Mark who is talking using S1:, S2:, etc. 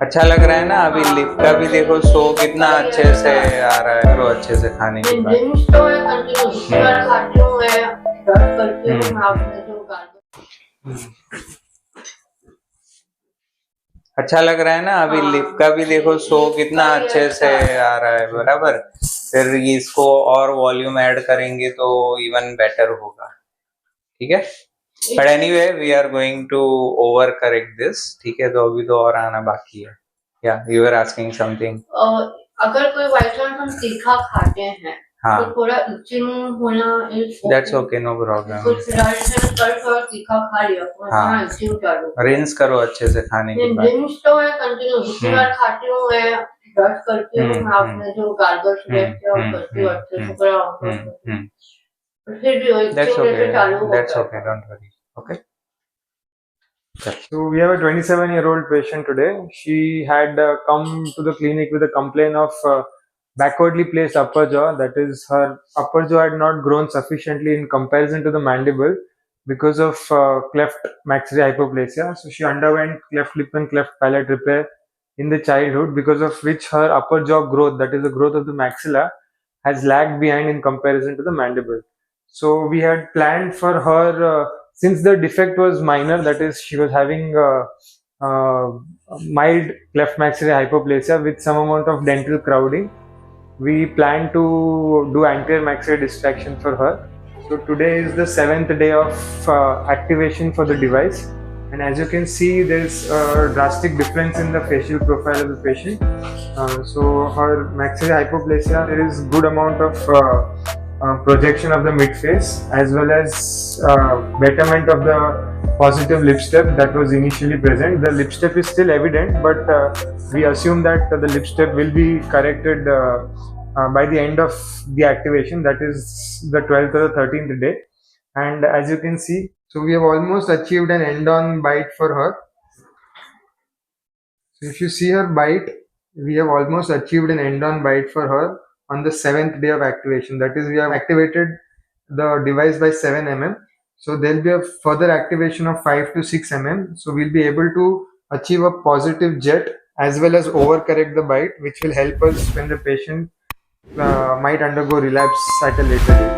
S1: अच्छा लग रहा है ना। अभी लिप का भी देखो शो कितना अच्छे से आ रहा है, तो अच्छे से खाने के बाद। अच्छा लग रहा है ना। अभी लिप का भी देखो शो कितना अच्छे से आ रहा है, बराबर। फिर इसको और वॉल्यूम ऐड करेंगे तो इवन बेटर होगा, ठीक है। But anyway we are going to over correct this, ठीक है। तो अभी तो और आना बाकी है। या यू आर आस्किंग समथिंग।
S2: अगर कोई बाई चांस हम तीखा खाते हैं
S1: हाँ,
S2: तो थोड़ा इचिंग होना
S1: दैट्स ओके, नो प्रॉब्लम।
S2: कुछ थोड़ा तीखा खा लिया
S1: हाँ,
S2: इचिंग चालू
S1: रिंस करो अच्छे से खाने के बाद।
S2: रिंस तो मैं कंटिन्यू जितनी बार खाती हूँ मैं ब्रश करती हूँ, मैं अपने जो गार्गल्स रहते हैं और करती हूँ अच्छे से पूरा। फिर भी
S1: That's
S2: इचिंग जैसे चालू
S1: okay.
S2: हो
S1: That's
S2: गया।
S1: okay. Don't worry. Okay.
S3: So we have a 27-year-old patient today. She had come to the clinic with a complaint of backwardly placed upper jaw. That is, her upper jaw had not grown sufficiently in comparison to the mandible because of cleft maxillary hypoplasia. So she underwent cleft lip and cleft palate repair in the childhood, because of which her upper jaw growth, that is the growth of the maxilla, has lagged behind in comparison to the mandible. So we had planned for her, since the defect was minor, that is, she was having mild cleft maxillary hypoplasia with some amount of dental crowding. We planned to do anterior maxillary distraction for her. So today is the 7th day of activation for the device, and as you can see, there is a drastic difference in the facial profile of the patient. So her maxillary hypoplasia, there is good amount of projection of the mid face, as well as betterment of the positive lip step that was initially present. The lip step is still evident, but we assume that the lip step will be corrected by the end of the activation, that is the 12th or the 13th day. And as you can see, so we have almost achieved an end-on bite for her. So if you see her bite, we have almost achieved an end-on bite for her on the 7th day of activation. That is, we have activated the device by 7 mm. So there will be a further activation of 5 to 6 mm. So we'll be able to achieve a positive jet as well as overcorrect the bite, which will help us when the patient might undergo relapse at a later date.